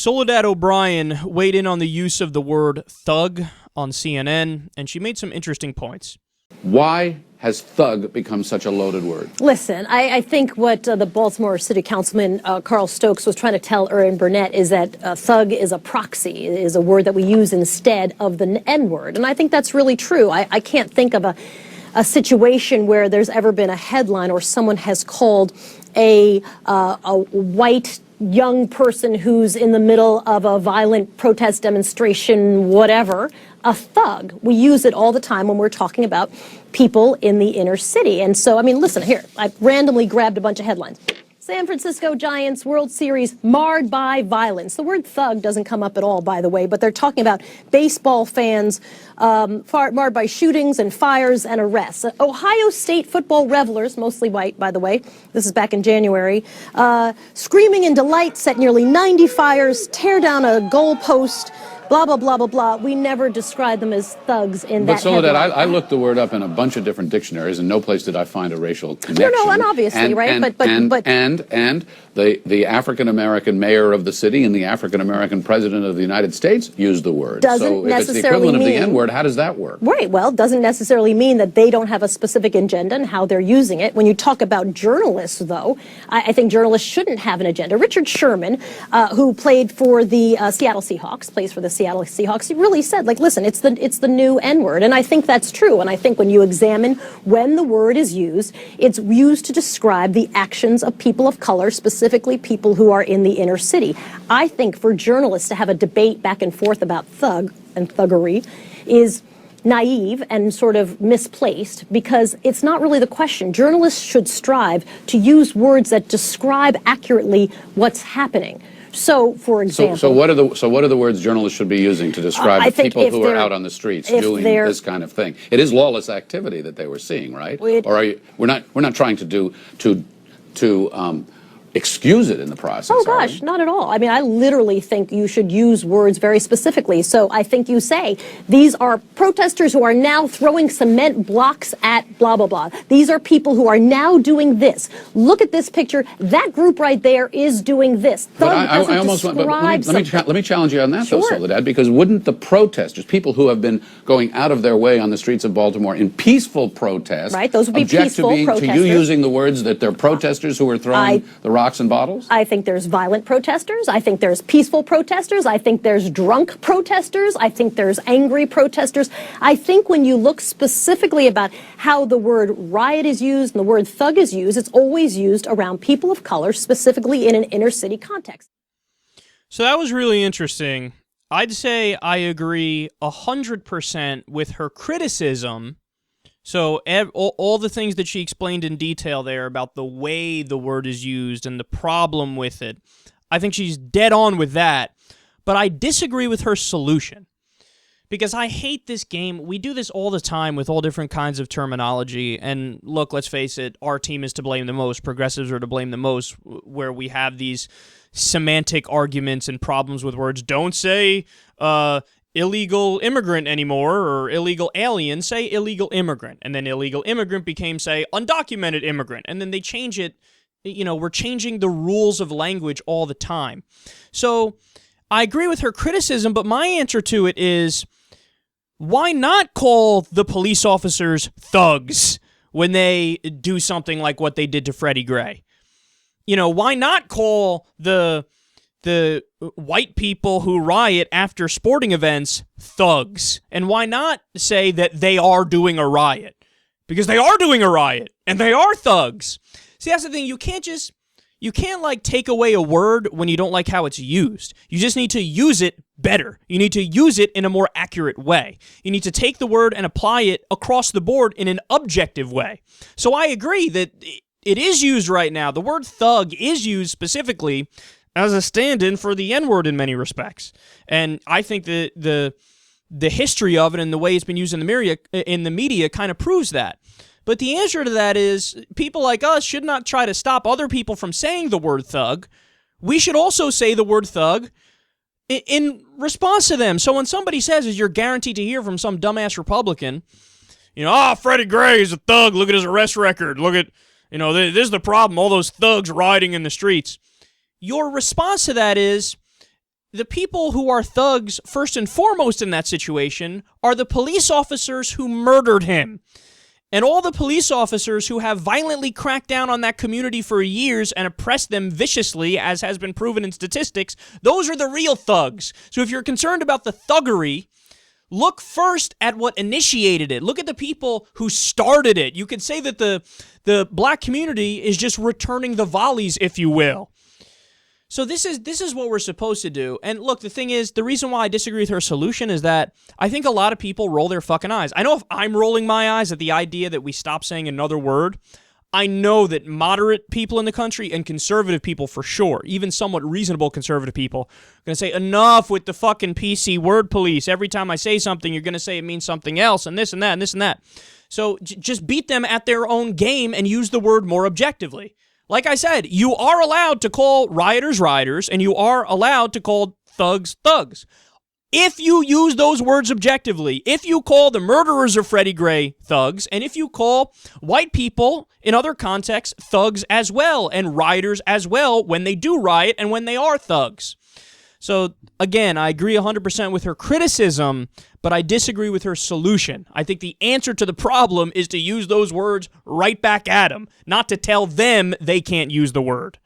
Soledad O'Brien weighed in on the use of the word thug on CNN, and she made some interesting points. Why has thug become such a loaded word? Listen, I think what the Baltimore City Councilman Carl Stokes was trying to tell Erin Burnett is that thug is a proxy, is a word that we use instead of the N-word. And I think that's really true. I can't think of a situation where there's ever been a headline or someone has called a white young person who's in the middle of a violent protest demonstration, whatever, a thug. We use it all the time when we're talking about people in the inner city. And so, I mean, listen, here, I randomly grabbed a bunch of headlines. San Francisco Giants World Series marred by violence. The word thug doesn't come up at all, by the way, but they're talking about baseball fans marred by shootings and fires and arrests. Ohio State football revelers, mostly white, by the way, this is back in January, screaming in delight, set nearly 90 fires, tear down a goalpost, blah, blah, blah, blah, blah. We never describe them as thugs in that headline. But Soledad, I looked the word up in a bunch of different dictionaries, and no place did I find a racial connection. No, and obviously, right? And the African-American mayor of the city and the African-American president of the United States used the word. Doesn't so if it's the equivalent of the N-word, how does that work? Right, well, doesn't necessarily mean that they don't have a specific agenda and how they're using it. When you talk about journalists, though, I think journalists shouldn't have an agenda. Richard Sherman, who played for the Seattle Seahawks, plays for the Seattle Seahawks, he really said, like, listen, it's the new N-word. And I think that's true. And I think when you examine when the word is used, it's used to describe the actions of people of color, specifically people who are in the inner city. I think for journalists to have a debate back and forth about thug and thuggery is naive and sort of misplaced, because it's not really the question. Journalists should strive to use words that describe accurately what's happening. So, for example, so what are the words journalists should be using to describe the people who are out on the streets doing this kind of thing? It is lawless activity that they were seeing, right? Or are you? We're not trying to excuse it in the process. Oh, gosh, not at all. I mean, I literally think you should use words very specifically. So I think you say, these are protesters who are now throwing cement blocks at blah, blah, blah. These are people who are now doing this. Look at this picture. That group right there is doing this. Let me challenge you on that, though, Soledad, because wouldn't the protesters, people who have been going out of their way on the streets of Baltimore in peaceful protest, right? Those would be object peaceful protesters. to you using the words that they're protesters who are throwing the rocks and bottles? I think there's violent protesters. I think there's peaceful protesters. I think there's drunk protesters. I think there's angry protesters. I think when you look specifically about how the word riot is used and the word thug is used, it's always used around people of color, specifically in an inner city context. So that was really interesting. I'd say I agree 100% with her criticism. So all the things that she explained in detail there about the way the word is used and the problem with it, I think she's dead on with that. But I disagree with her solution, because I hate this game. We do this all the time with all different kinds of terminology. And look, let's face it, our team is to blame the most. Progressives are to blame the most, where we have these semantic arguments and problems with words. Don't say illegal immigrant anymore, or illegal alien, say illegal immigrant. And then illegal immigrant became, say, undocumented immigrant. And then they change it. You know, we're changing the rules of language all the time. So I agree with her criticism, but my answer to it is, why not call the police officers thugs when they do something like what they did to Freddie Gray? You know, why not call the white people who riot after sporting events thugs? And why not say that they are doing a riot? Because they are doing a riot, and they are thugs. See, that's the thing. You can't like take away a word when you don't like how it's used. You just need to use it better. You need to use it in a more accurate way. You need to take the word and apply it across the board in an objective way. So I agree that it is used right now. The word thug is used specifically as a stand-in for the N-word in many respects. And I think that the history of it and the way it's been used in the media kind of proves that. But the answer to that is, people like us should not try to stop other people from saying the word thug. We should also say the word thug in response to them. So when somebody says, as you're guaranteed to hear from some dumbass Republican, you know, Freddie Gray is a thug, look at his arrest record, look at, you know, this is the problem, all those thugs rioting in the streets. Your response to that is, the people who are thugs, first and foremost in that situation, are the police officers who murdered him. And all the police officers who have violently cracked down on that community for years and oppressed them viciously, as has been proven in statistics, those are the real thugs. So if you're concerned about the thuggery, look first at what initiated it. Look at the people who started it. You could say that the black community is just returning the volleys, if you will. So this is what we're supposed to do. And look, the thing is, the reason why I disagree with her solution is that I think a lot of people roll their fucking eyes. I know if I'm rolling my eyes at the idea that we stop saying another word, I know that moderate people in the country and conservative people for sure, even somewhat reasonable conservative people, are going to say, enough with the fucking PC word police. Every time I say something, you're going to say it means something else, and this and that and this and that. So just beat them at their own game and use the word more objectively. Like I said, you are allowed to call rioters rioters, and you are allowed to call thugs thugs. If you use those words objectively, if you call the murderers of Freddie Gray thugs, and if you call white people in other contexts thugs as well, and rioters as well when they do riot and when they are thugs. So, again, I agree 100% with her criticism, but I disagree with her solution. I think the answer to the problem is to use those words right back at them, not to tell them they can't use the word.